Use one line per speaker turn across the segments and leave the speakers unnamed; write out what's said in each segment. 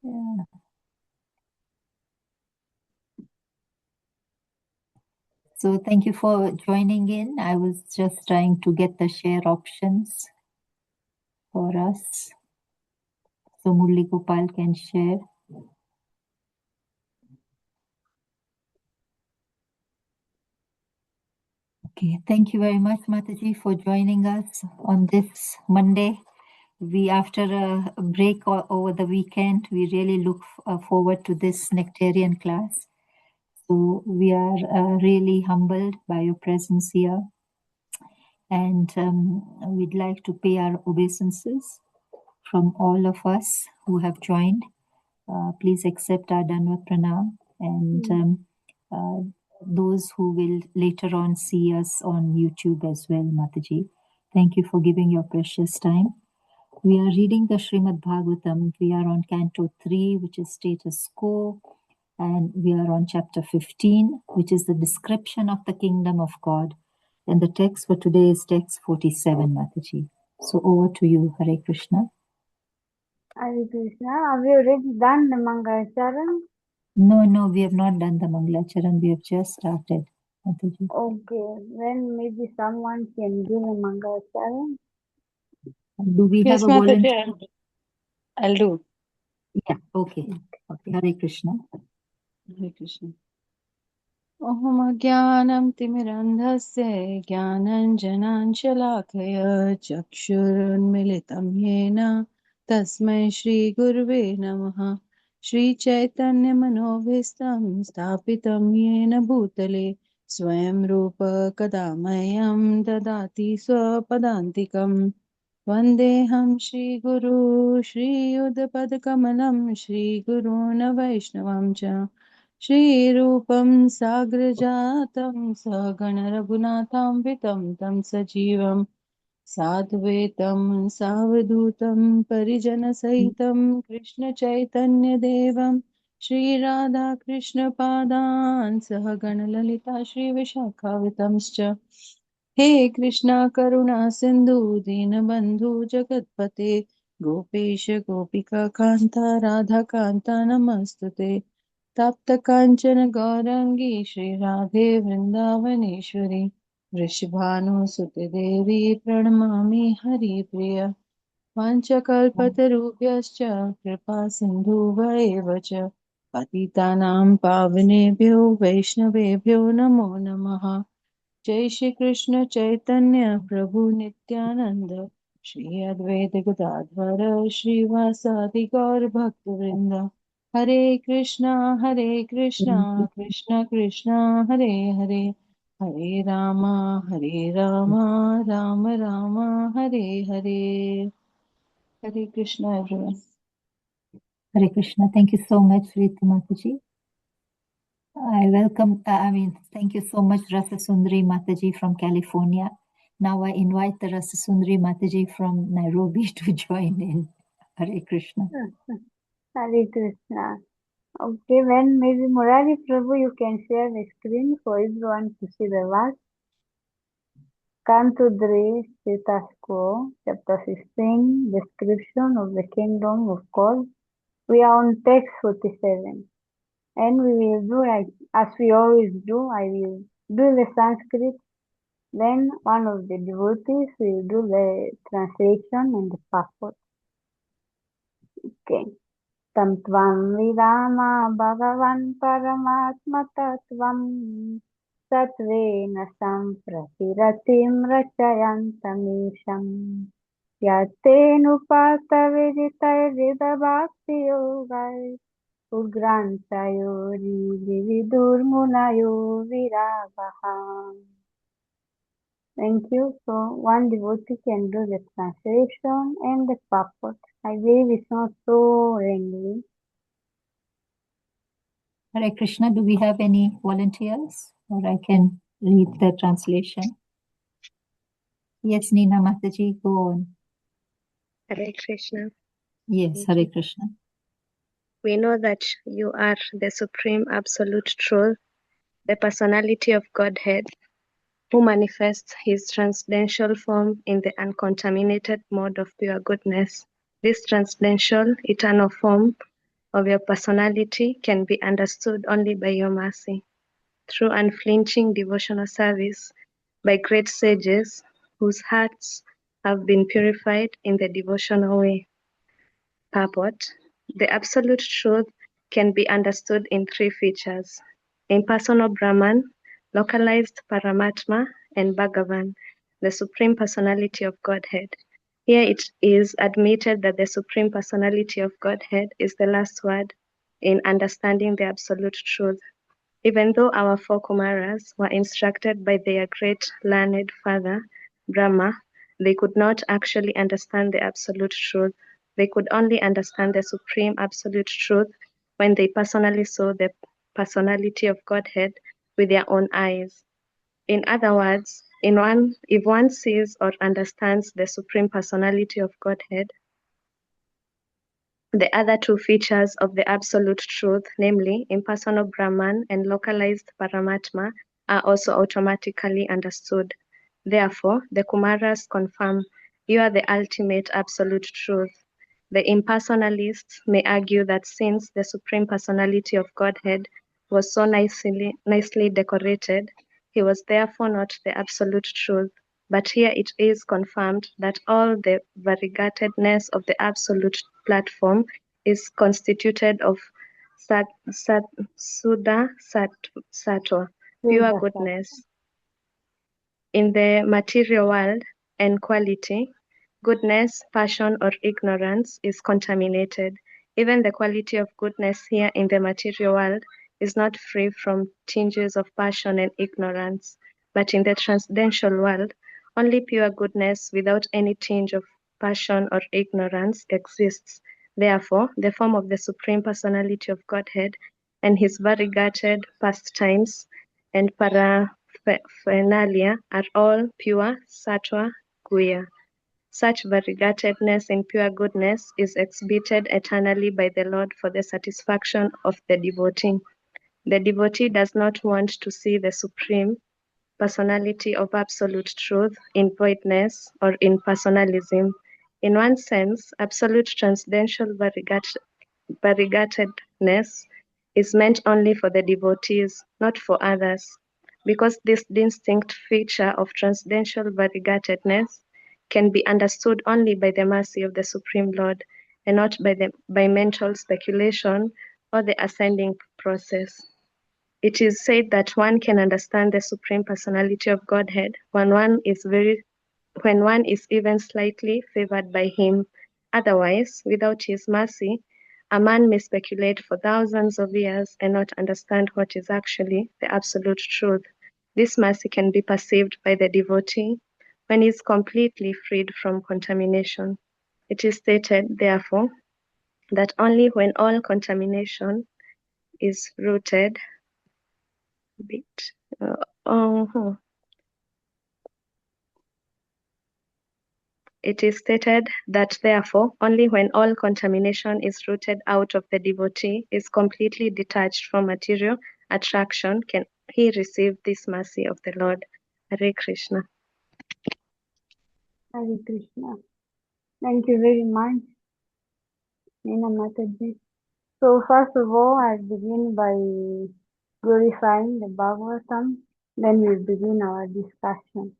Yeah. So thank you for joining in. I was just trying to get the share options for us. So Murli Gopal can share. Okay, thank you very much, Mataji, for joining us on this Monday. After a break over the weekend, we really look forward to this nectarian class. So we are really humbled by your presence here. And we'd like to pay our obeisances from all of us who have joined. Please accept our Danvat Pranam and those who will later on see us on YouTube as well, Mataji. Thank you for giving your precious time. We are reading the Srimad Bhagavatam. We are on Canto 3, which is status quo, and we are on chapter 15, which is the description of the kingdom of God. And the text for today is text 47, Mataji. So over to you, Hare Krishna.
Hare Krishna. Have you already done the Mangacharan?
No, we have not done the Mangalacharan. We have just started, Mataji.
Okay, then maybe someone can do the Mangacharan.
Do we have a volunteer?
I'll do.
Yeah, okay. Hare Krishna.
Hare Krishna. Om Jnanam Timirandhasya Jnananjanan Shalakaya Chakshurunmilitam Yena Tasmai Shri Gurve Namaha Shri Chaitanya Manobhistam Stapitam Yena Bhutale Swayam Rupa Kadamayam Dadati Swapadantikam Vandeham Shri Guru Shri Udpadakamalam Shri Guruna Vaishnavam Cha श्रीरूपं साग्रजातं सगणरघुनाथान्वितं तं सजीवं साद्वैतं सावधूतं परिजनसहितं कृष्णचैतन्यदेवं श्रीराधाकृष्णपादान् सह गणललिता श्रीविशाखावितंश्च हे कृष्णा करुणा सिन्धु दीनबन्धु जगत्पते गोपेश गोपिका कान्ता राधाकान्ता नमस्तुते तप्त कांचन गौरंगी श्री राधे वृंदावनेश्वरी वृषभानुसुते देवी प्रणमामि हरिप्रिय पञ्चकल्पतरुभ्यश्च कृपा सिन्धुभ्येव च पतितानां पावनेभ्यो वैष्णवेभ्यो नमो नमः जय श्री कृष्ण चैतन्य प्रभु नित्यानंद श्री अद्वैत गदाधर श्रीवासादि गौर भक्तवृंद Hare Krishna Krishna Krishna Hare Hare Hare Rama Ram Ram Hare Hare Hare Krishna everyone
Hare Krishna. Thank you so much, Rita Mataji. Thank you so much, Rasa Sundari Mataji from California. Now I invite the Rasa Sundari Mataji from Nairobi to join in. Hare Krishna.
Hare Krishna. Okay, when maybe Murari Prabhu, you can share the screen for everyone to see the verse. Canto 3, Status Quo, Chapter 15, Description of the Kingdom of God. We are on text 47. And we will do like, as we always do, I will do the Sanskrit, then one of the devotees will do the translation and the purport. Okay. Tam tvam vidama bhagavan paramatma tattvam satvena sampratiratiim rachayantamisham yatenupata viditay vidabhakti yogay Ugrantayori vividurmunayo viravaha. Thank you. So one devotee can do the translation and the purport. I believe it's not so lengthy.
Hare Krishna. Do we have any volunteers? Or I can read the translation. Yes, Nina Mataji, go on.
Hare Krishna.
Yes, Hare Krishna.
We know that you are the Supreme Absolute Truth, the personality of Godhead, who manifests his transcendental form in the uncontaminated mode of pure goodness. This transcendental, eternal form of your personality can be understood only by your mercy, through unflinching devotional service by great sages whose hearts have been purified in the devotional way. Purport: the Absolute Truth can be understood in three features: impersonal Brahman, localized Paramatma, and Bhagavan, the Supreme Personality of Godhead. Here it is admitted that the Supreme Personality of Godhead is the last word in understanding the Absolute Truth. Even though our four Kumaras were instructed by their great learned father, Brahma, they could not actually understand the Absolute Truth. They could only understand the Supreme Absolute Truth when they personally saw the personality of Godhead with their own eyes. In other words, if one sees or understands the Supreme Personality of Godhead, the other two features of the Absolute Truth, namely impersonal Brahman and localized Paramatma, are also automatically understood. Therefore, the Kumaras confirm, you are the ultimate Absolute Truth. The impersonalists may argue that since the Supreme Personality of Godhead was so nicely decorated, he was therefore not the Absolute Truth. But here it is confirmed that all the variegatedness of the Absolute Platform is constituted of Suddha Sattva, pure
Buddha Sat.
goodness. In the material world, and quality, goodness, passion, or ignorance is contaminated. Even the quality of goodness here in the material world is not free from tinges of passion and ignorance. But in the transcendental world, only pure goodness without any tinge of passion or ignorance exists. Therefore, the form of the Supreme Personality of Godhead and his variegated pastimes and paraphernalia are all pure sattva guya. Such variegatedness in pure goodness is exhibited eternally by the Lord for the satisfaction of the devotee. The devotee does not want to see the Supreme Personality of Absolute Truth in voidness or in personalism. In one sense, absolute transcendental variegatedness is meant only for the devotees, not for others, because this distinct feature of transcendental variegatedness can be understood only by the mercy of the Supreme Lord, and not by mental speculation or the ascending process. It is said that one can understand the Supreme Personality of Godhead when one is even slightly favored by him. Otherwise, without his mercy, a man may speculate for thousands of years and not understand what is actually the absolute truth. This mercy can be perceived by the devotee when he is completely freed from contamination. It is stated, therefore, that only when all contamination is rooted, uh, uh, It is stated that therefore only when all contamination is rooted out of the devotee is completely detached from material attraction can he receive this mercy of the Lord. Hare Krishna.
Hare Krishna. Thank you very much, Nina Mataji. So first of all, I'll begin by glorifying the Bhagavatam. Then we'll begin our discussion.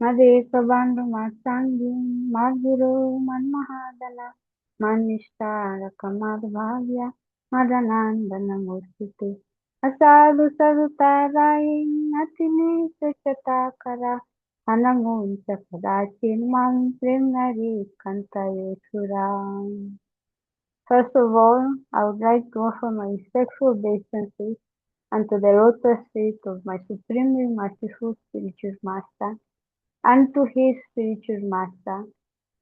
Made Prabandhu Matsangi, Madhuru, Manmahadana, Manishta, Kamadbhavya, Madanandana Murtite. Asadu Sarutarai, Natini Sachatakara, Hanamun Sakadachin Mam Primari Kantaye Suram. First of all, I would like to offer my respectful obeisances unto the lotus feet of my supremely merciful spiritual master, and to his spiritual master,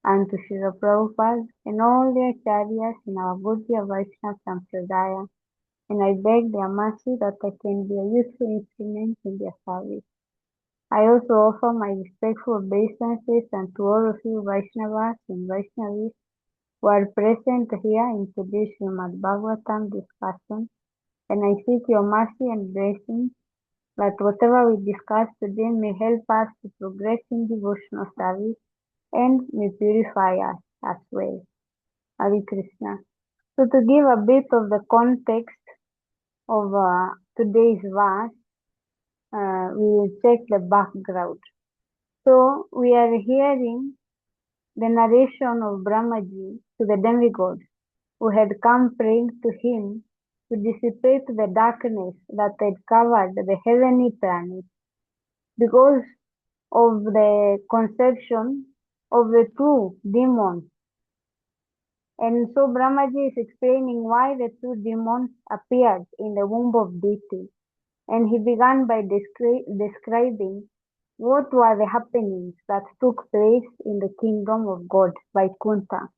and to Srila Prabhupada and all their acharyas in our Gaudiya Vaishnava Sampradaya, and I beg their mercy that I can be a useful instrument in their service. I also offer my respectful obeisances unto all of you Vaishnavas and Vaishnavis who are present here in today's Srimad Bhagavatam discussion, and I seek your mercy and blessings that whatever we discuss today may help us to progress in devotional service and may purify us as well. Hare Krishna. So to give a bit of the context of today's verse, we will check the background. So we are hearing the narration of Brahmaji to the demigod who had come praying to him to dissipate the darkness that had covered the heavenly planet because of the conception of the two demons. And so Brahmaji is explaining why the two demons appeared in the womb of Diti. And he began by describing what were the happenings that took place in the kingdom of God by Kunta.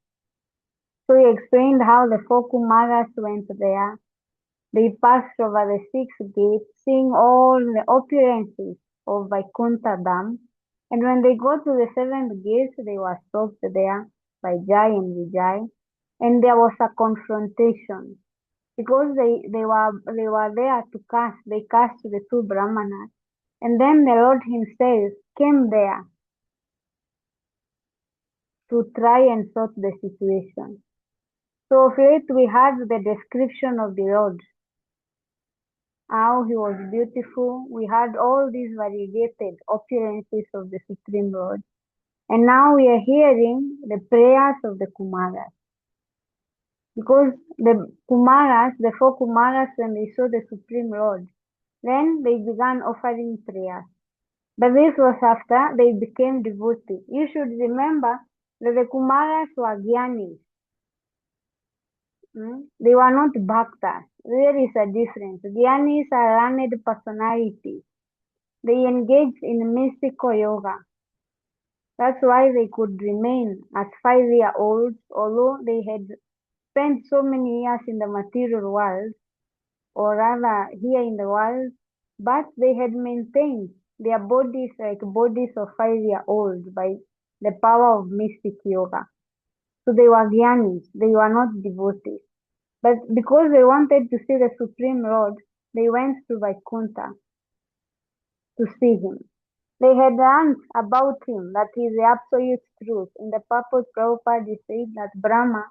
So he explained how the four Kumaras went there. They passed over the six gates, seeing all the opulences of Vaikuntha Dham. And when they got to the seventh gate, they were stopped there by Jai and Vijay. And there was a confrontation because they were there to cast. They cast the two Brahmanas. And then the Lord himself came there to try and sort the situation. So of it we had the description of the Lord, how he was beautiful. We had all these variegated opulences of the Supreme Lord. And now we are hearing the prayers of the Kumaras. Because the Kumaras, the four Kumaras, when they saw the Supreme Lord, then they began offering prayers. But this was after they became devotees. You should remember that the Kumaras were Gyanis. They were not Bhaktas. There is a difference. Gyanis are learned personalities. They engaged in mystical yoga. That's why they could remain as 5-year-olds, although they had spent so many years in the material world, or rather here in the world, but they had maintained their bodies like bodies of 5-year-olds by the power of mystic yoga. So they were Gyanis, they were not devotees. But because they wanted to see the Supreme Lord, they went to Vaikuntha to see him. They had learned about him that he is the absolute truth. In the purpose, Prabhupada said that Brahma,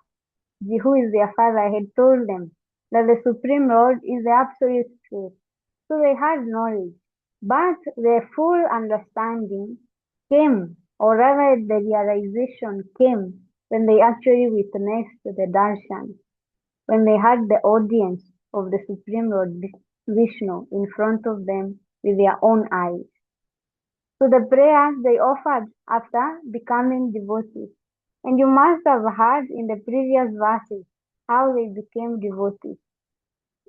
who is their father, had told them that the Supreme Lord is the absolute truth. So they had knowledge. But their full understanding came, or rather the realization came, when they actually witnessed the darshan, when they had the audience of the Supreme Lord Vishnu in front of them with their own eyes. So the prayers they offered after becoming devotees. And you must have heard in the previous verses how they became devotees.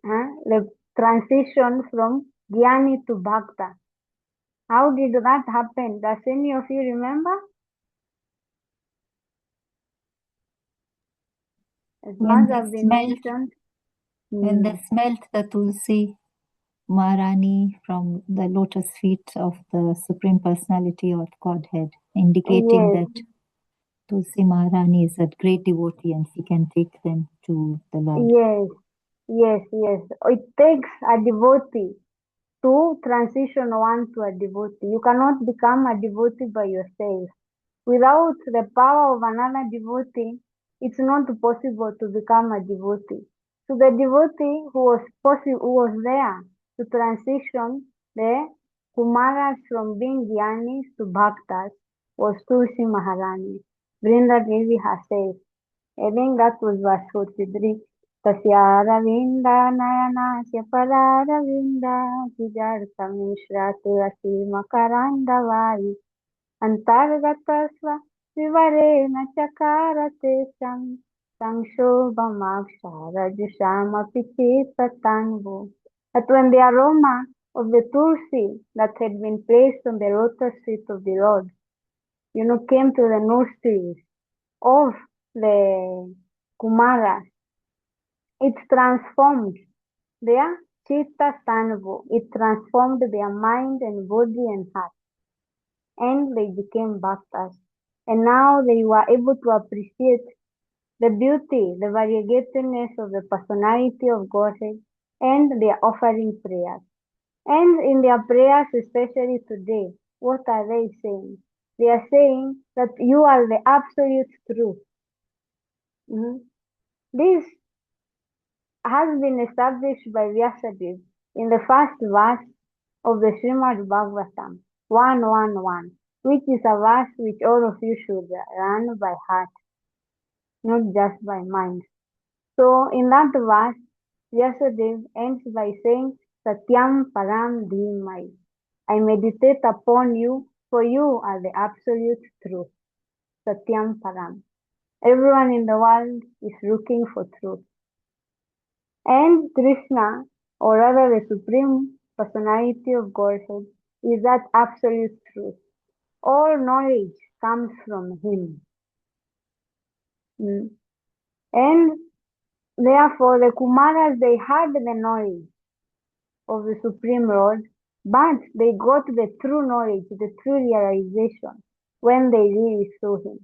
The transition from Jnani to Bhakta. How did that happen? Does any of you remember? It
When
must
they
have been
smelt,
mentioned.
when they smelt the Tulsi Maharani from the lotus feet of the Supreme Personality of Godhead, indicating
Yes,
that Tulsi Maharani is a great devotee and she can take them to the Lord.
yes, yes. It takes a devotee to transition one to a devotee. You cannot become a devotee by yourself. Without the power of another devotee, it's not possible to become a devotee. So the devotee who was there to transition the Kumaras from being Gyanis to Bhaktas was Tulsi Maharani, Vrinda Devi herself. I think that was verse 43. Tasyaravinda nayanasya pararavinda vijartamishra tulasi makaranda vayu antargatasva vivareణ chakarate sanshobhamaksharajushamapi chittatanvu. That when the aroma of the tulsi that had been placed on the lotus feet of the Lord, came to the nostrils of the Kumaras, it transformed their chitta tanvu. It transformed their mind and body and heart. And they became bhaktas. And now they were able to appreciate the beauty, the variegatedness of the personality of Godhead, and they are offering prayers. And in their prayers, especially today, what are they saying? They are saying that you are the absolute truth. This has been established by Vyasadeva in the first verse of the Srimad Bhagavatam 1:1:1, which is a verse which all of you should learn by heart, not just by mind. So in that verse, Vyasadeva ends by saying, Satyam Param Dhimai. I meditate upon you, for you are the absolute truth. Satyam Param. Everyone in the world is looking for truth. And Krishna, or rather the Supreme Personality of Godhead, is that absolute truth. All knowledge comes from Him. Mm. And therefore the Kumaras, they had the knowledge of the Supreme Lord, but they got the true knowledge, the true realization when they really saw Him.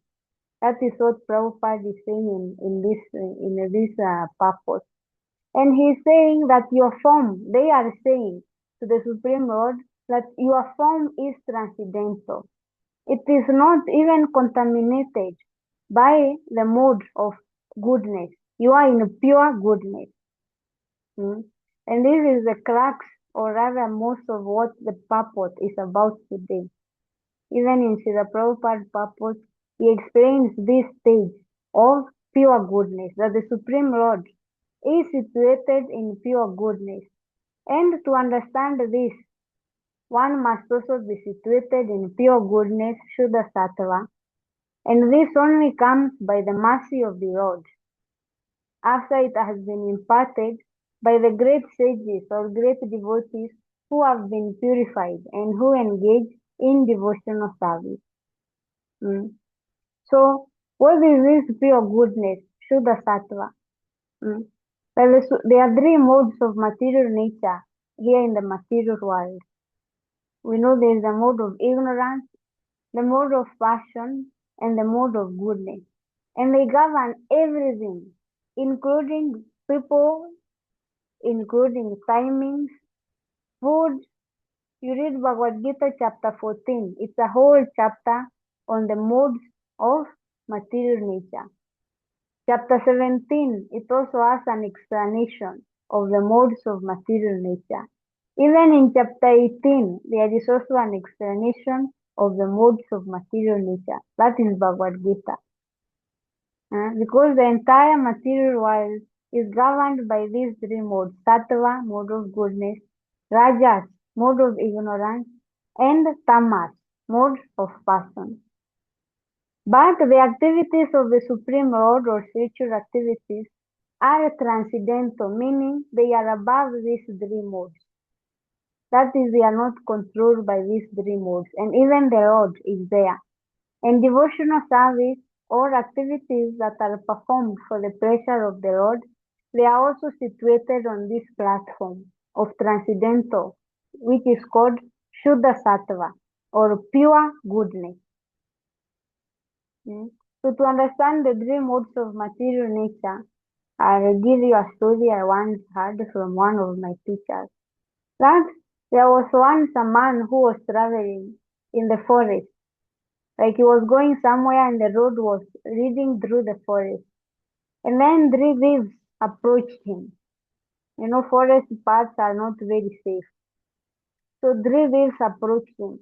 That is what Prabhupada is saying in this purpose. And he is saying that your form, they are saying to the Supreme Lord that your form is transcendental. It is not even contaminated by the mode of goodness. You are in pure goodness. Hmm? And this is the crux, or rather most of what the purport is about today. Even in Srila Prabhupada's purport, he explains this stage of pure goodness, that the Supreme Lord is situated in pure goodness. And to understand this, one must also be situated in pure goodness, Shuddha Sattva, and this only comes by the mercy of the Lord, after it has been imparted by the great sages or great devotees who have been purified and who engage in devotional service. Mm. So, what is this pure goodness, Shuddha Sattva? Mm. Well, there are three modes of material nature here in the material world. We know there is the mode of ignorance, the mode of passion, and the mode of goodness. And they govern everything, including people, including timings, food. You read Bhagavad Gita chapter 14. It's a whole chapter on the modes of material nature. Chapter 17, it also has an explanation of the modes of material nature. Even in chapter 18, there is also an explanation of the modes of material nature. That is Bhagavad Gita. Because the entire material world is governed by these three modes: Sattva, mode of goodness; Rajas, mode of ignorance; and Tamas, mode of passion. But the activities of the Supreme Lord or spiritual activities are transcendental, meaning they are above these three modes. That is, they are not controlled by these three modes, and even the Lord is there. And devotional service or activities that are performed for the pleasure of the Lord, they are also situated on this platform of transcendental, which is called Shuddha Sattva or pure goodness. So to understand the three modes of material nature, I'll give you a story I once heard from one of my teachers. That there was once a man who was traveling in the forest. Like he was going somewhere and the road was leading through the forest. And then three thieves approached him. You know, forest paths are not very safe. So three thieves approached him.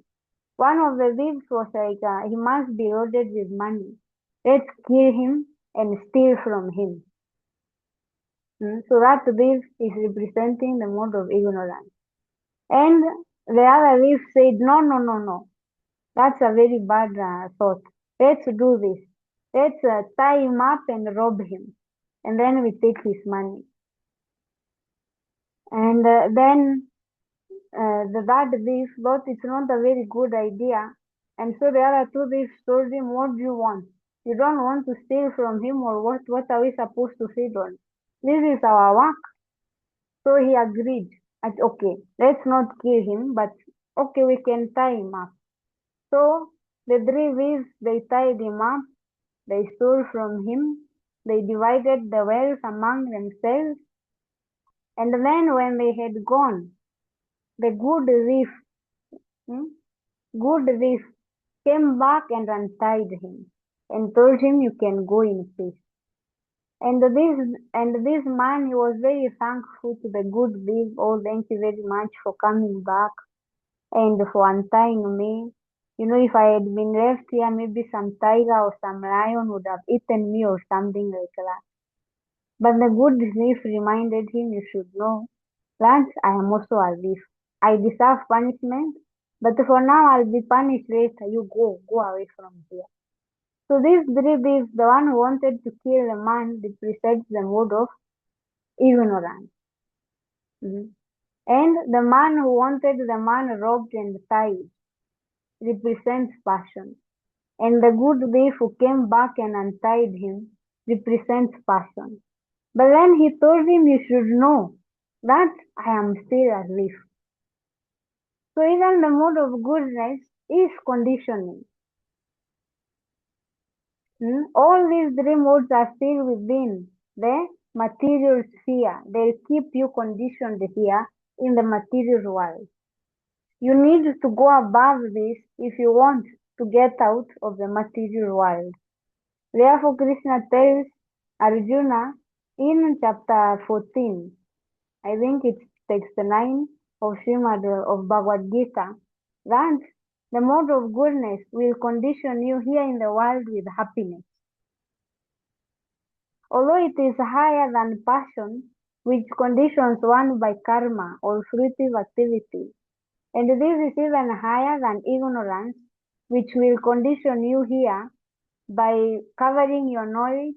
One of the thieves was like, he must be loaded with money. Let's kill him and steal from him. So that thief is representing the mode of ignorance. And the other thief said, no, no, no, no. That's a very bad thought. Let's do this. Let's tie him up and rob him. And then we take his money. And then the bad thief thought it's not a very good idea. And so the other two thieves told him, what do you want? You don't want to steal from him, or what? What are we supposed to feed on? This is our work. So he agreed. Okay, let's not kill him, but okay, we can tie him up. So the three thieves, they tied him up, they stole from him, they divided the wealth among themselves, and then when they had gone, the good thief came back and untied him and told him, you can go in peace. And this man, he was very thankful to the good bees. Oh, thank you very much for coming back and for untying me. If I had been left here, maybe some tiger or some lion would have eaten me or something like that. But the good thief reminded him, you should know, Lance, I am also a thief. I deserve punishment, but for now I'll be punished later. You go away from here. So these three thieves, the one who wanted to kill the man, represents the mode of ignorance. Mhm. And the man who wanted the man robbed and tied represents passion. And the good thief who came back and untied him represents passion. But then he told him, you should know that I am still a thief. So even the mode of goodness is conditioning. All these three modes are still within the material sphere. They'll keep you conditioned here in the material world. You need to go above this if you want to get out of the material world. Therefore, Krishna tells Arjuna in chapter 14, I think it's text 9 of Srimad of Bhagavad Gita, that the mode of goodness will condition you here in the world with happiness. Although it is higher than passion, which conditions one by karma or fruitive activity, and this is even higher than ignorance, which will condition you here by covering your knowledge,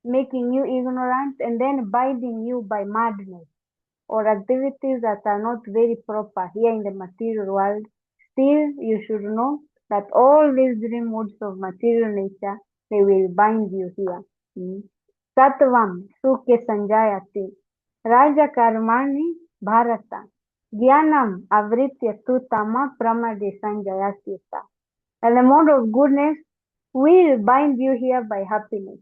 making you ignorant, and then binding you by madness or activities that are not very proper here in the material world. Still, you should know that all these three modes of material nature, they will bind you here. Sattvam sukhe sanjayati raja karmani bharata jnanam avritya tu tama pramade sanjayati. And the mode of goodness will bind you here by happiness.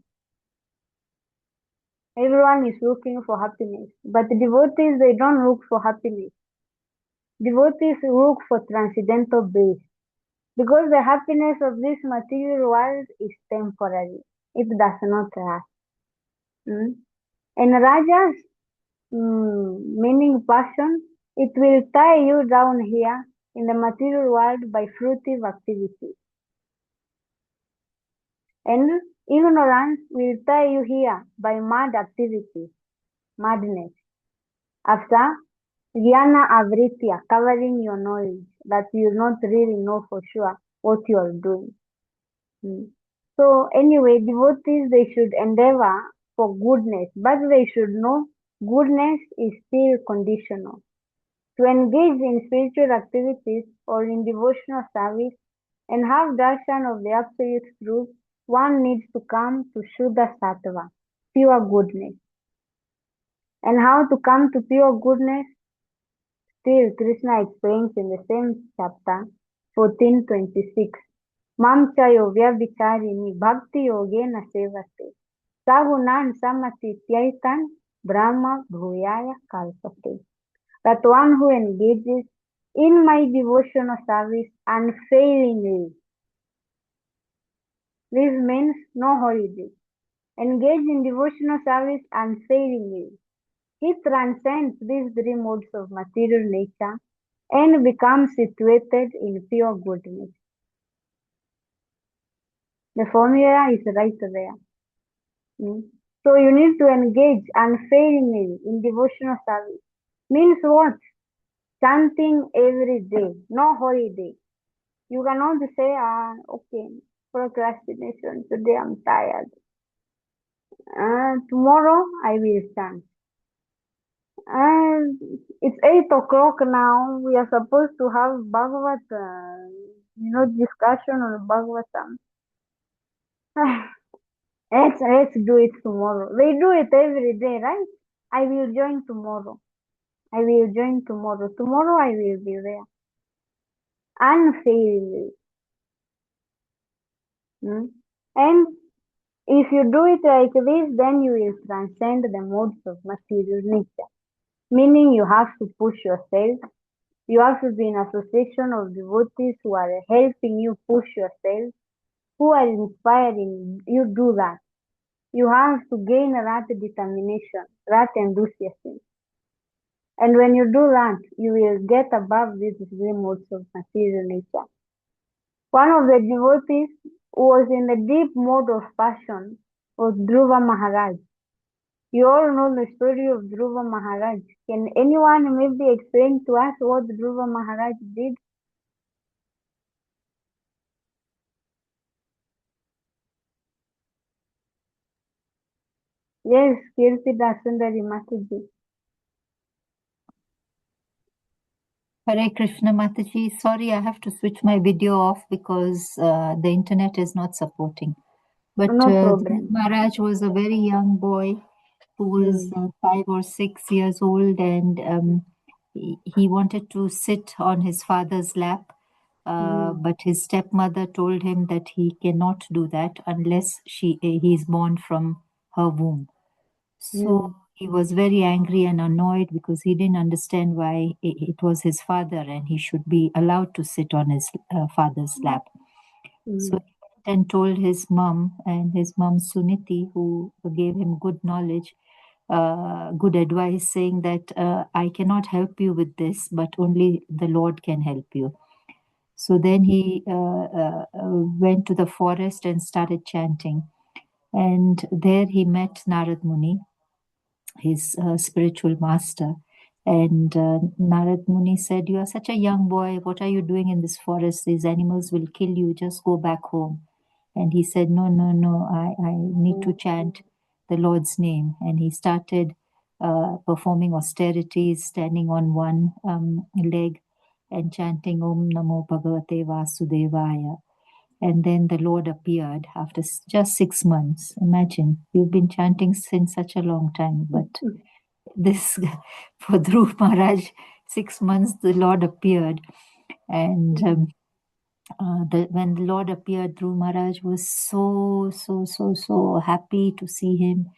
Everyone is looking for happiness, but devotees, they don't look for happiness. Devotees look for transcendental bliss, because the happiness of this material world is temporary. It does not last. And Rajas, meaning passion, it will tie you down here in the material world by fruitive activity. And ignorance will tie you here by mad activities, madness. After Jnana Avritya, covering your knowledge, that you not really know for sure what you are doing. So anyway, devotees, they should endeavor for goodness, but they should know goodness is still conditional. To engage in spiritual activities or in devotional service and have darshan of the absolute truth, one needs to come to Shuddha Sattva, pure goodness. And how to come to pure goodness? Still, Krishna explains in the same chapter, 14:26. Mam chayo vyavicharini bhakti yogena sevate. Sagunan samati tyaitan brahma bhuyaya kalpate. That one who engages in my devotional service unfailingly. This means no holiday. Engage in devotional service unfailingly. He transcends these three modes of material nature and becomes situated in pure goodness. The formula is right there. So you need to engage unfailingly in devotional service. Means what? Chanting every day, no holiday. You cannot say, okay, procrastination, today I'm tired. Tomorrow I will chant. And it's 8 o'clock now. We are supposed to have Bhagavat, discussion on Bhagavatam. Let's do it tomorrow. They do it every day, right? I will join tomorrow. Tomorrow I will be there. Unfailingly. And if you do it like this, then you will transcend the modes of material nature. Meaning you have to push yourself. You have to be in association of devotees who are helping you push yourself, who are inspiring you do that. You have to gain that determination, that enthusiasm. And when you do that, you will get above these three modes of material nature. One of the devotees who was in the deep mode of passion was Dhruva Maharaj. You all know the story of Dhruva Maharaj. Can anyone maybe explain to us what Dhruva Maharaj did? Yes, Kirtida Sundari Mataji.
Hare Krishna Mataji. Sorry, I have to switch my video off because the internet is not supporting. But
No
Dhruv
problem.
Maharaj was a very young boy who was 5 or 6 years old, and he wanted to sit on his father's lap. But his stepmother told him that he cannot do that unless he is born from her womb. So he was very angry and annoyed because he didn't understand why it was his father and he should be allowed to sit on his father's lap. So he went and told his mom, and his mom Suniti, who gave him good knowledge, good advice, saying that I cannot help you with this, but only the Lord can help you. So then he went to the forest and started chanting. And there he met Narad Muni, his spiritual master. And Narad Muni said, "You are such a young boy. What are you doing in this forest? These animals will kill you. Just go back home." And he said, "No, no, no. I need to chant the Lord's name." And he started performing austerities, standing on one leg and chanting Om Namo Bhagavate Vasudevaya. And then the Lord appeared after just 6 months. Imagine, you've been chanting since such a long time, but this for Dhruv Maharaj, 6 months the Lord appeared, and when the Lord appeared, Dhruv Maharaj was so happy to see him,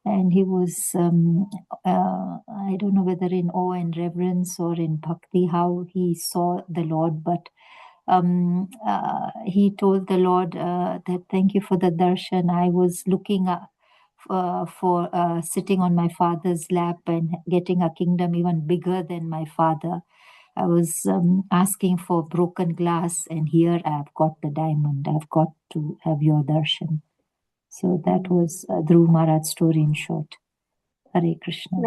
and he was I don't know whether in awe and reverence or in bhakti how he saw the Lord, but he told the Lord that thank you for the darshan. I was looking for sitting on my father's lap and getting a kingdom even bigger than my father. I was asking for broken glass, and here I've got the diamond. I've got to have your darshan. So that was Dhruv Maharaj's story in short. Hare Krishna.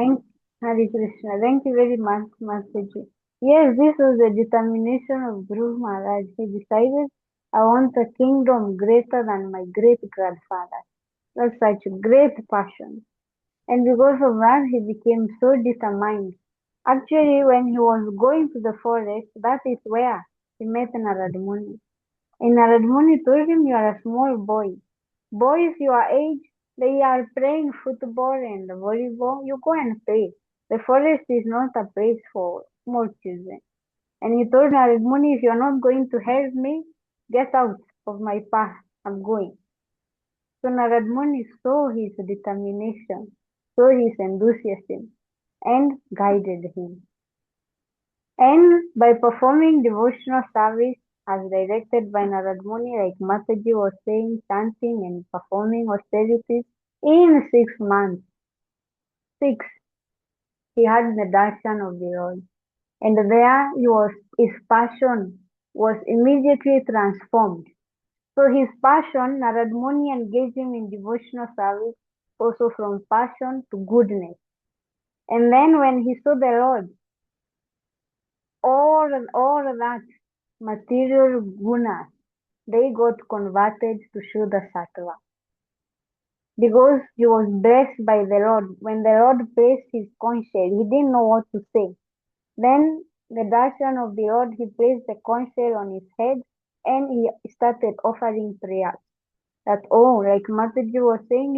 Hare Krishna. Thank you very much, Mataji. Yes, this was the determination of Dhruv Maharaj. He decided, I want a kingdom greater than my great grandfather. That's such a great passion. And because of that, he became so determined. Actually, when he was going to the forest, that is where he met Narad Muni. And Narad Muni told him, you are a small boy. Boys your age, they are playing football and volleyball. You go and play. The forest is not a place for small children. And he told Narad Muni, if you are not going to help me, get out of my path. I'm going. So Narad Muni saw his determination, saw his enthusiasm, and guided him. And by performing devotional service as directed by Narad Muni, like Mataji was saying, chanting and performing austerities, in 6 months, he had the darshan of the Lord. And there his passion was immediately transformed. So his passion, Narad Muni engaged him in devotional service, also from passion to goodness. And then when he saw the Lord, all that material gunas, they got converted to Shuddha Sattva. Because he was blessed by the Lord. When the Lord placed his conch shell, he didn't know what to say. Then the darshan of the Lord, he placed the conch shell on his head and he started offering prayers. That, oh, like Mataji was saying,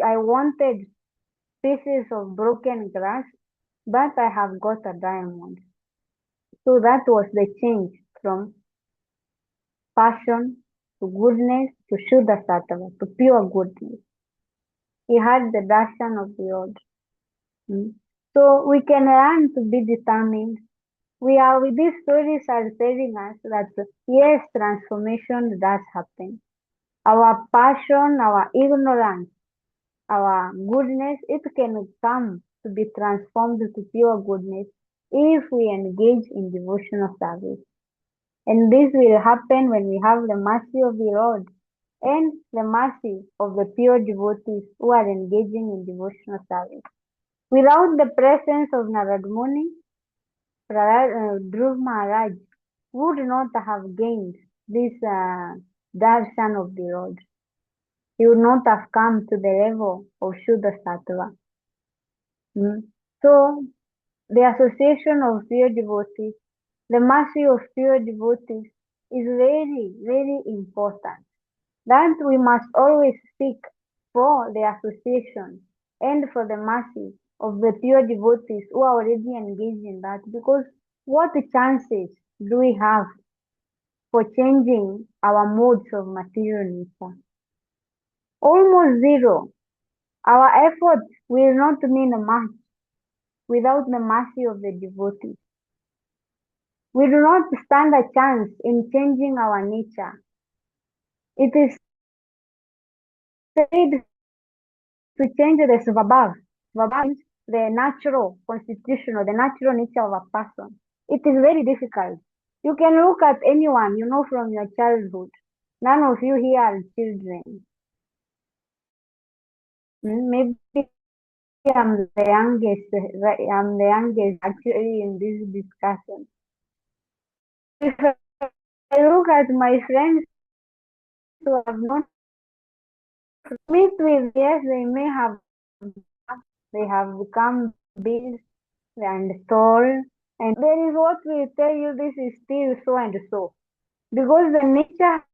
I wanted pieces of broken glass, but I have got a diamond. So that was the change from passion to goodness to Shuddha Sattva, to pure goodness. He had the darshan of the Lord. So we can learn to be determined. With these stories are telling us that yes, transformation does happen. Our passion, our ignorance, our goodness, it can come to be transformed to pure goodness if we engage in devotional service. And this will happen when we have the mercy of the Lord and the mercy of the pure devotees who are engaging in devotional service. Without the presence of Narad Muni, Dhruv Maharaj would not have gained this darshan of the Lord. He would not have come to the level of Shuddha Sattva. So, the association of pure devotees, the mercy of pure devotees is very, very important. That we must always seek for the association and for the mercy of the pure devotees who are already engaged in that, because what chances do we have for changing our modes of material nature? Almost zero. Our efforts will not mean much without the mercy of the devotees. We do not stand a chance in changing our nature. It is said to change the svabhav. Svabhav means the natural constitution or the natural nature of a person. It is very difficult. You can look at anyone you know from your childhood. None of you here are children. Maybe I'm the youngest. I'm the youngest actually in this discussion. If I look at my friends who have not met with, yes, they have become big and tall, and there is what will tell you this is still so and so, because the nature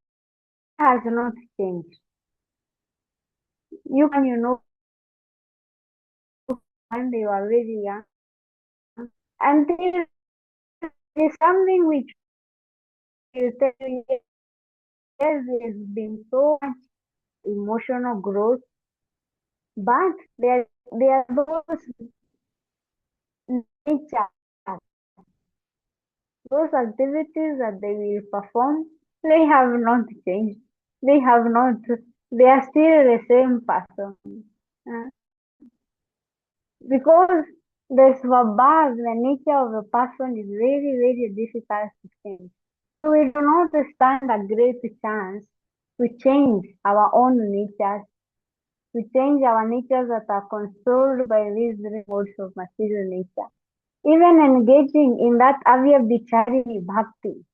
has not changed. You know, when you are very young, until there is something which will tell you, yes, there has been so much emotional growth, but there are those nature, those activities that they will perform, they have not changed. They have not, they are still the same person. Because the svabhav, the nature of a person is very, very difficult to change. So we do not stand a great chance to change our own natures, to change our natures that are controlled by these three modes of material nature. Even engaging in that avya bhakti,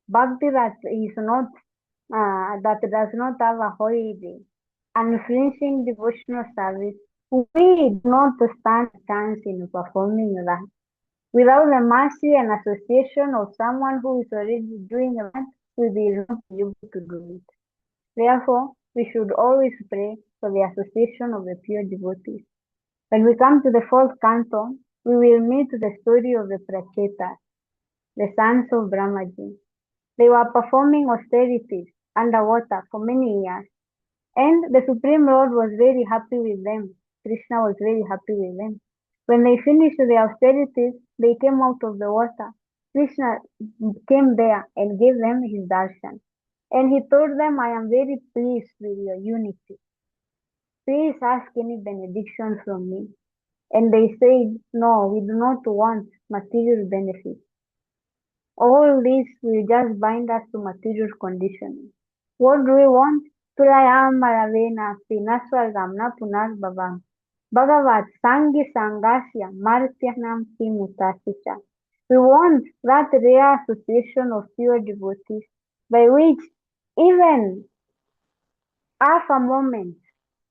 bhakti that is not, that does not have a holiday, unflinching devotional service, we do not stand a chance in performing that. Without the mercy and association of someone who is already doing that, we will not be able to do it. Therefore, we should always pray for the association of the pure devotees. When we come to the fourth canto, we will meet the story of the Prachetas, the sons of Brahmaji. They were performing austerities underwater for many years, and the Supreme Lord was very happy with them. Krishna was very happy with them. When they finished their austerities, they came out of the water. Krishna came there and gave them his darshan. And he told them, I am very pleased with your unity. Please ask any benediction from me. And they said, no, we do not want material benefits. All this will just bind us to material conditioning. What do we want? Tulayam maravena pinaswargamna punarbhavam. Bhagavat sangi sangasya martyanam kimutasya. We want that rare association of pure devotees by which even half a moment,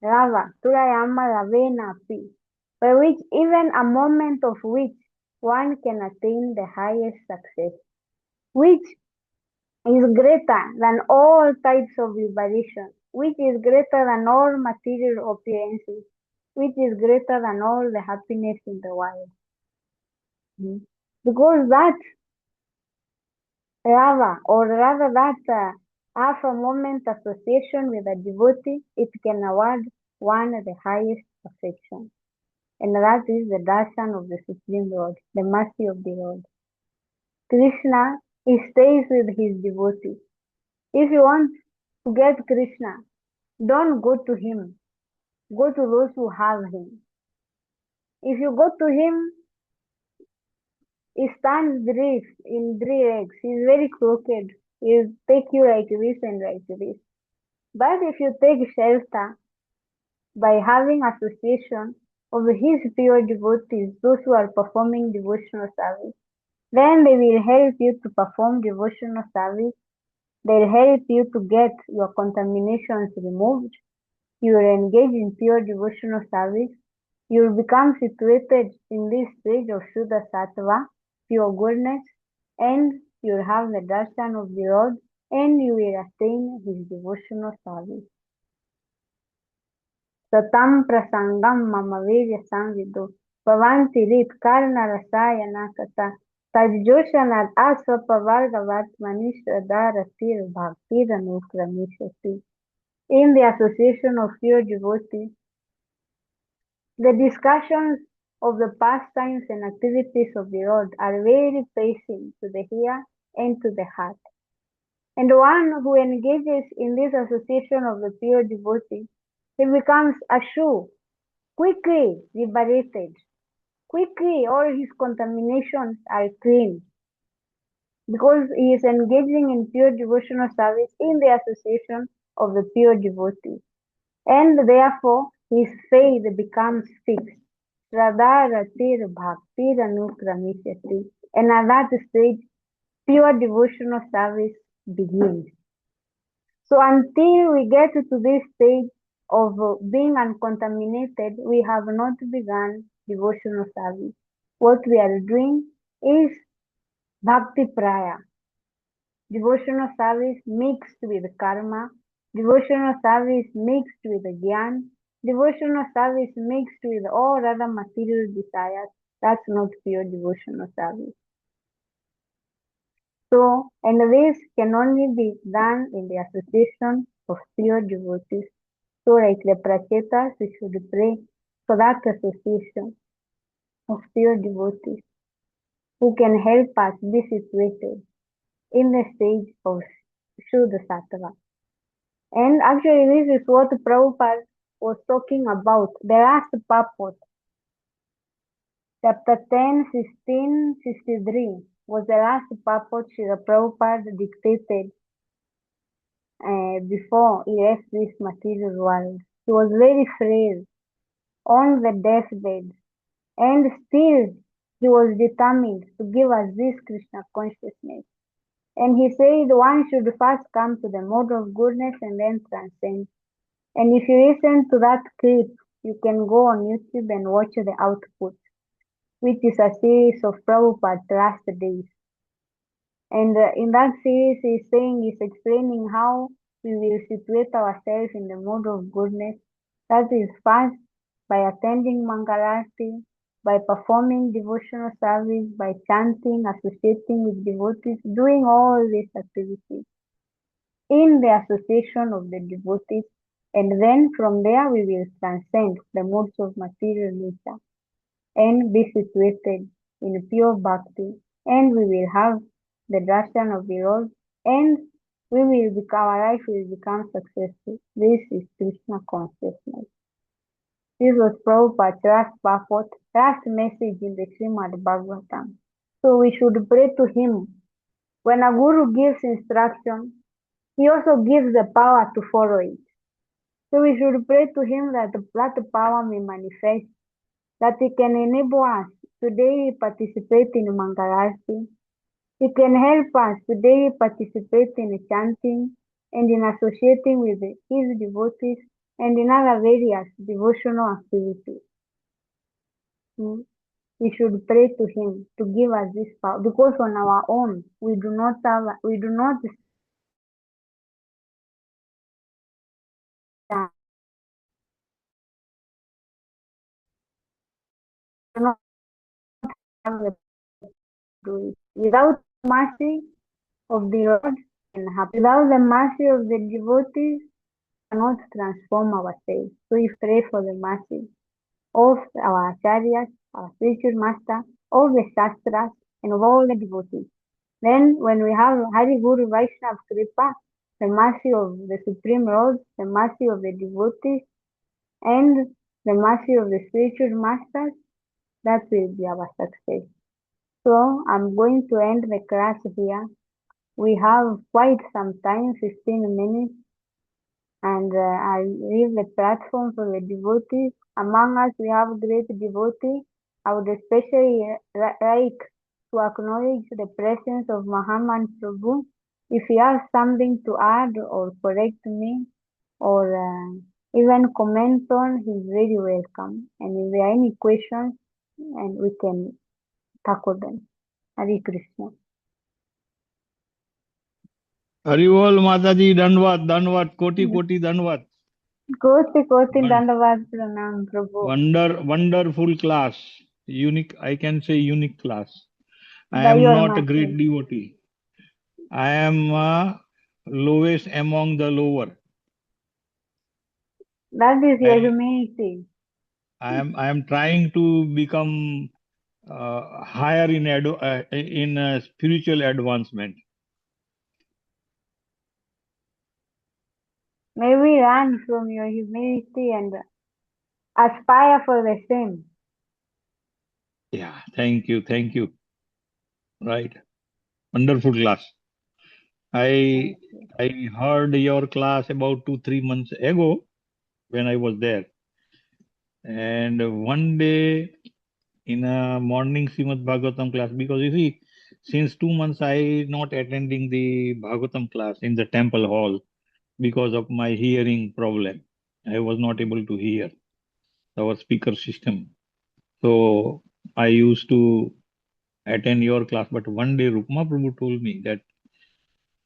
Rava, Tulayama Ravena Pi, by which even a moment of which one can attain the highest success, which is greater than all types of liberation, which is greater than all material opulences, which is greater than all the happiness in the world. Because that Rava, or rather that half a moment association with a devotee, it can award one the highest perfection. And that is the darshan of the Supreme Lord, the mercy of the Lord. Krishna, he stays with his devotees. If you want to get Krishna, Don't go to him. Go to those who have him. If you go to him, he stands in three legs. He's very crooked. He'll take you like this and like this. But if you take shelter by having association of his pure devotees, those who are performing devotional service, then they will help you to perform devotional service. They'll help you to get your contaminations removed. You will engage in pure devotional service. You will become situated in this stage of Shuddha Sattva, pure goodness, and you will have the darshan of the Lord, and you will attain his devotional service. Satam prasangam mama virya samvido bhavanti rit karna rasaya nakata tajjoshanad asvapavargavat manishradharatir bhaktiranukramishati. In the association of pure devotees, the discussions of the pastimes and activities of the Lord are very pleasing to the ear and to the heart. And one who engages in this association of the pure devotees, he becomes ashu, quickly liberated. Quickly all his contaminations are cleansed because he is engaging in pure devotional service in the association of the pure devotees. And therefore his faith becomes fixed. Radharatir bhaktir anukramishati. And at that stage, pure devotional service begins. So until we get to this stage of being uncontaminated, we have not begun devotional service. What we are doing is bhakti praya, devotional service mixed with karma, devotional service mixed with gyan, devotional service mixed with all other material desires. That's not pure devotional service. So, and this can only be done in the association of pure devotees. So, like the prachetas, we should pray for that association of pure devotees who can help us be situated in the stage of Shuddha Sattva. And actually, this is what Prabhupada was talking about, the last purport. Chapter 10, 16, 63 was the last purport Srila Prabhupada dictated before he left this material world. He was very frail on the deathbed, and still he was determined to give us this Krishna consciousness. And he said one should first come to the mode of goodness and then transcend. And if you listen to that clip, you can go on YouTube and watch the output, which is a series of Prabhupada's last days. And in that series, he's explaining how we will situate ourselves in the mode of goodness. That is first by attending Mangalarti, by performing devotional service, by chanting, associating with devotees, doing all these activities in the association of the devotees. And then from there, we will transcend the modes of material nature and be situated in pure bhakti, and we will have the darshan of the Lord, and our life will become successful. This is Krishna consciousness. This was Prabhupada's last purport, last message in the Srimad Bhagavatam. So we should pray to him. When a guru gives instruction, he also gives the power to follow it. So we should pray to him that that power may manifest, that he can enable us to daily participate in Mangalarti. He can help us to daily participate in chanting and in associating with his devotees and in other various devotional activities. We should pray to him to give us this power, because on our own we do not have the do it. Without the mercy of the Lord and without the mercy of the devotees, we cannot transform ourselves. So we pray for the mercy of our acharyas, our spiritual master, of the shastras, and of all the devotees. Then when we have Hari Guru Vaishnava Kripa, the mercy of the Supreme Lord, the mercy of the devotees, and the mercy of the spiritual masters. That will be our success. So I'm going to end the class here. We have quite some time, 15 minutes, and I'll leave the platform for the devotees. Among us, we have great devotees. I would especially like to acknowledge the presence of Mahaman Prabhu. If he has something to add or correct me or even comment on, he's very welcome. And if there are any questions, and we can tackle them. Hare Krishna.
Haribol माताजी दंडवत दंडवत कोटि कोटि दंडवत
Koti Koti Dandavad Pranam Prabhu.
wonderful class, unique, I can say unique class. I
By
am
your
not a
mercy.
great devotee. I am lowest among the lower.
That is your
I
humility.
I am trying to become higher in spiritual advancement.
May we learn from your humility and aspire for the same.
Yeah, thank you. Right, wonderful class. I heard your class about 2-3 months ago when I was there, and one day in a morning Srimad Bhagavatam class, because you see, since 2 months I not attending the Bhagavatam class in the temple hall because of my hearing problem. I was not able to hear our speaker system. So I used to attend your class, but one day Rukma Prabhu told me that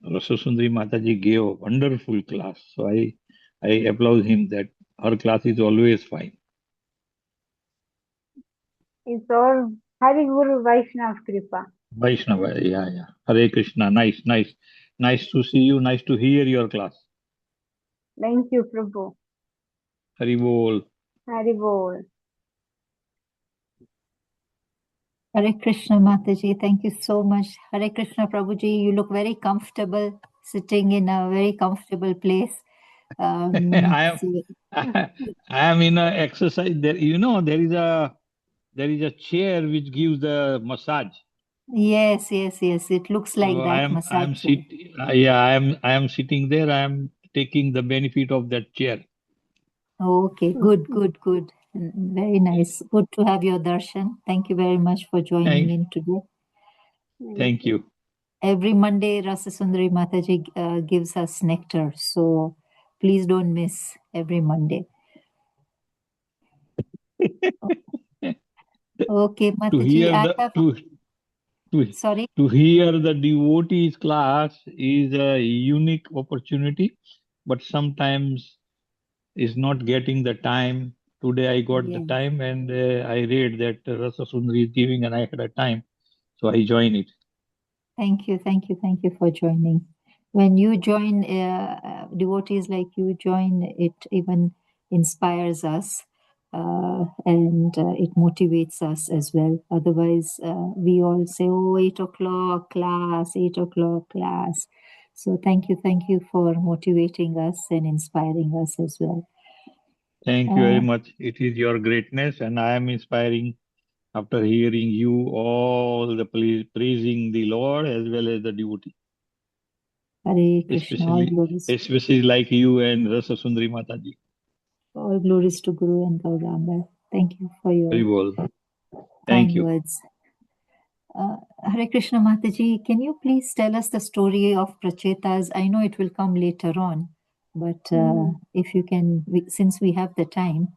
Rasa Sundari Mataji gave a wonderful class. So I applaud him that her class is always fine.
It's all Hari Guru Vaishnav Kripa.
Vaishnava, yeah. Hare Krishna, nice. Nice to see you, nice to hear your class.
Thank you, Prabhu.
Hari Bol.
Hari Bol.
Hare Krishna Mataji, thank you so much. Hare Krishna Prabhuji, you look very comfortable, sitting in a very comfortable place.
I
So-
am in a exercise. There, there is a chair which gives the massage.
yes. It looks like
So
that
I am
massage.
I am sitting there. I am taking the benefit of that chair.
Okay, good. Very nice. Good to have your darshan. Thank you very much for joining
Thank,
in today.
thank you.
Every Monday, Rasa Sundari Mataji gives us nectar. So please don't miss every Monday. Okay,
To
Mataji,
hear
I
the
have... Sorry?
to hear the devotees class is a unique opportunity, but sometimes is not getting the time. Today I got the
Yes.
time, and I read that Rasa Sundari is giving, and I had a time, so I join it.
Thank you for joining. When you join, devotees like you join, it even inspires us and it motivates us as well. Otherwise, we all say, oh, 8 o'clock class, 8 o'clock class. So thank you for motivating us and inspiring us as well.
Thank you very much. It is your greatness, and I am inspiring after hearing you all the praising the Lord as well as the devotee,
Hare Krishna,
especially like you and Rasa Sundari Mataji.
all glories to Guru and Gauranga. Thank you for your
Thank
kind
you.
words. Hare Krishna Mataji, can you please tell us the story of Prachetas? I know it will come later on, but if you can, since we have the time,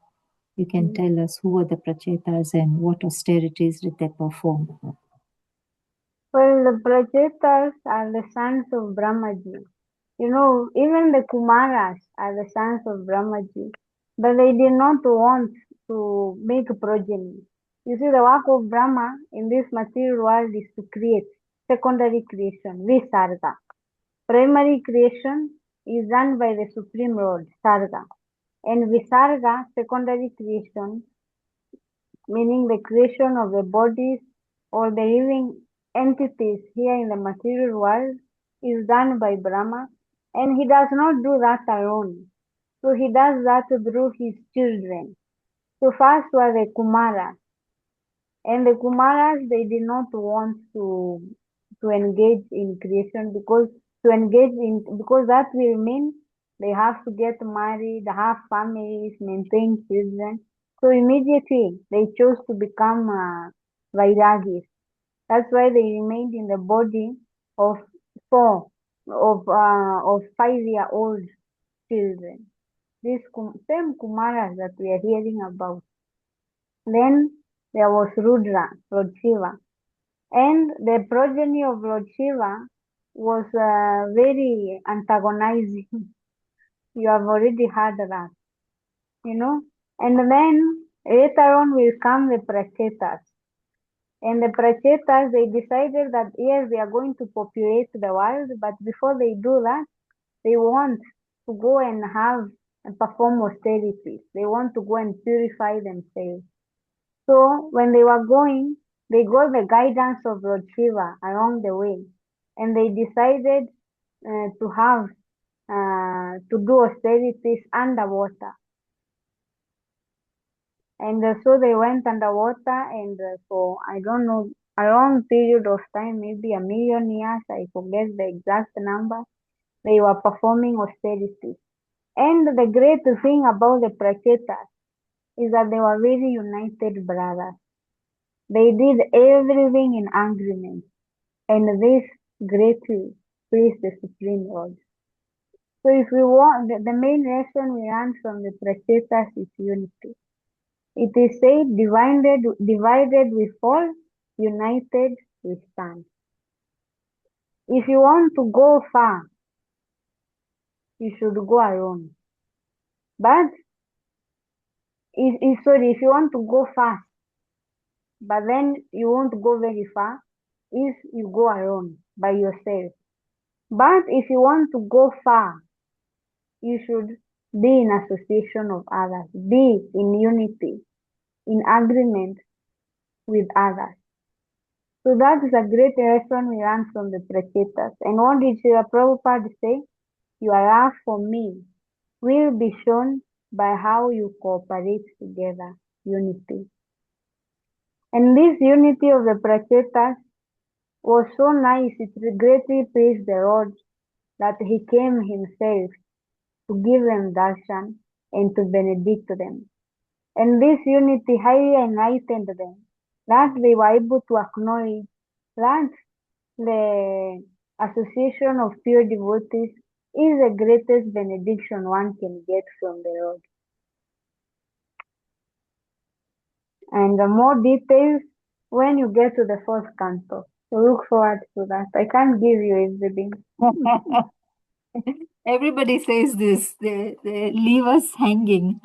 you can tell us who are the Prachetas and what austerities did they perform.
Well, the Prachetas are the sons of Brahmaji. You know, even the Kumaras are the sons of Brahmaji, but they did not want to make progeny. You see, the work of Brahma in this material world is to create secondary creation, Visarga. Primary creation is done by the Supreme Lord, Sarga. And Visarga, secondary creation, meaning the creation of the bodies or the living entities here in the material world, is done by Brahma. And he does not do that alone. So he does that through his children. So first were the Kumaras. And the Kumaras, they did not want to engage in creation because that will mean they have to get married, have families, maintain children. So immediately they chose to become Vairagis. That's why they remained in the body of four of 5-year-old children. These same Kumaras that we are hearing about. Then there was Rudra, Lord Shiva. And the progeny of Lord Shiva was very antagonizing. You have already heard that, you know. And then later on will come the Prachetas. And the Prachetas, they decided that yes, they are going to populate the world, but before they do that, they want to go and have and perform austerities. They want to go and purify themselves. So when they were going, they got the guidance of Lord Shiva along the way, and they decided to do austerities underwater. And so they went underwater, and for I don't know a long period of time, maybe a million years, I forget the exact number. They were performing austerities. And the great thing about the Prachetas is that they were very united brothers. They did everything in agreement, and this greatly pleased the Supreme Lord. So if we want, the main lesson we learn from the Prachetas is unity. It is said, divided we fall, united we stand. If you want to go far, you should go alone. But if you want to go fast, but then you won't go very far if you go alone by yourself. But if you want to go far, you should be in association of others, be in unity, in agreement with others. So that is a great lesson we learn from the Prachetas. And what did Srila Prabhupada say? Your love for me will be shown by how you cooperate together, unity. And this unity of the Prachetas was so nice, it greatly pleased the Lord that he came himself to give them darshan and to benedict them. And this unity highly enlightened them, that they were able to acknowledge that the association of pure devotees is the greatest benediction one can get from the Lord. And the more details when you get to the fourth canto. So look forward to that. I can't give you everything.
Everybody says this. They leave us hanging.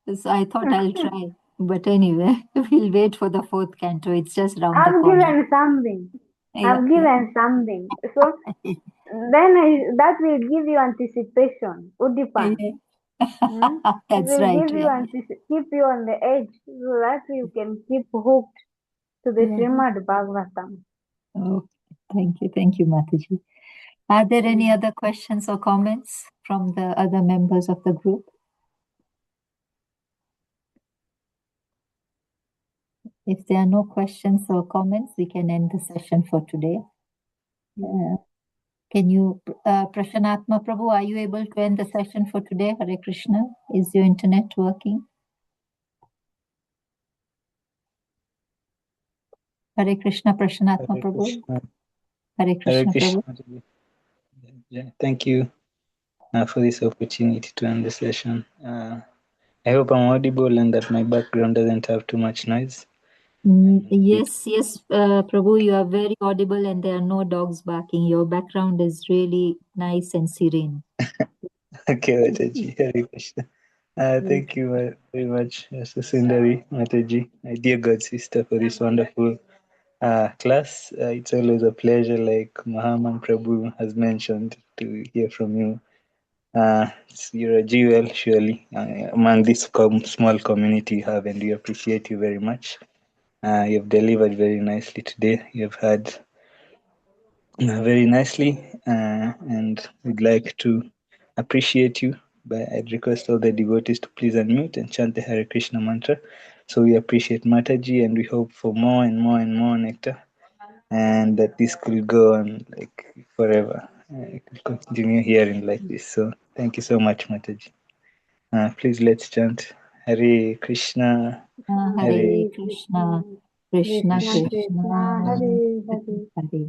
So I thought I'll try. But anyway, we'll wait for the fourth canto. It's just round the
I've
corner.
given something.
Yeah,
I've given something. So then that will give you anticipation. Udipan. It
That's
will
right.
give you
Yeah.
keep you on the edge so that you can keep hooked to the
Yeah.
Srimad Bhagavatam.
Okay. Thank you, Mataji. Are there any other questions or comments from the other members of the group? If there are no questions or comments, we can end the session for today. Can you, Prashanatma Prabhu, are you able to end the session for today? Hare Krishna. Is your internet working? Hare Krishna, Prashanatma
Hare
Prabhu.
Krishna.
Hare
Hare
Krishna, Prabhu.
Krishna. Yeah, thank you for this opportunity to end the session. I hope I'm audible and that my background doesn't have too much noise.
Yes, Prabhu, you are very audible and there are no dogs barking. Your background is really nice and serene.
Okay, Mataji. Hare Krishna. Thank you very much, Sundari, Mataji, my dear God sister, for this wonderful class. It's always a pleasure, like Mahaman Prabhu has mentioned, to hear from you. You're a jewel, surely, among this small community you have, and we appreciate you very much. You've delivered very nicely today. You've had very nicely, and we'd like to appreciate you. But I'd request all the devotees to please unmute and chant the Hare Krishna mantra. So we appreciate Mataji and we hope for more and more and more nectar, and that this could go on like forever. I could continue hearing like this. So thank you so much, Mataji. Please let's chant Hare Krishna,
Hare Krishna, Krishna
Krishna
Krishna,
Krishna,
Krishna,
Hare
Hare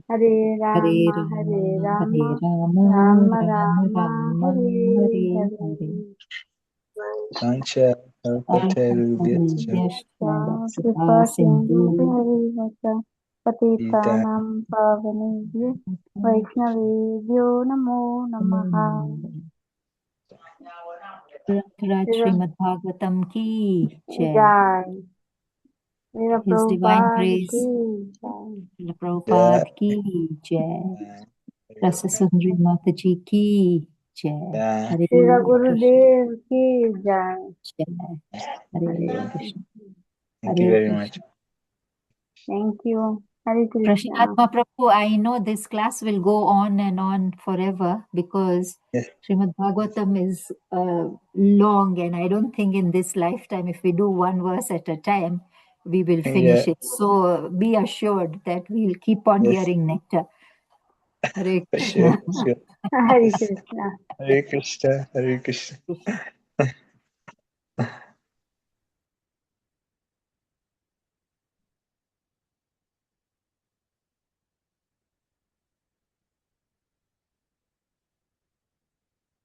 Hare,
Hare,
Hare
Hare
Rama, Hare
Rama, Hare
Rama,
Rama,
Rama
Rama
Rama,
Rama,
Hare
Hare Hare.
Hare.
Pancha Kalpatarubyascha
Kripa Sindhu
Sindhu
Harivacha
Gita
Patitanam Pavanebhyo Vaishnavebhyo Namo Namaha.
Srimad Bhagavatam ki jai.
Jai. Srila
His divine
Prabhupada
grace,
ki jai.
Srila
Jaya
Prabhupada ki jai. Rasa Sundari Mataji ki jai.
Jaya
Hare
Srila
Krishna,
Gurudev ki jai.
jai. Hare
Hare
Krishna,
Thank you
Hare
very much.
Krishna.
Thank you. Hare Krishna.
Prashanatma Prabhu, I know this class will go on and on forever because
Yes,
Srimad Bhagavatam is long, and I don't think in this lifetime, if we do one verse at a time, we will
yeah,
finish it. So be assured that we'll keep on
yes,
hearing nectar. Hare
for sure,
Krishna.
for sure.
Hare Krishna.
Hare Krishna, Hare Krishna.
Krishna.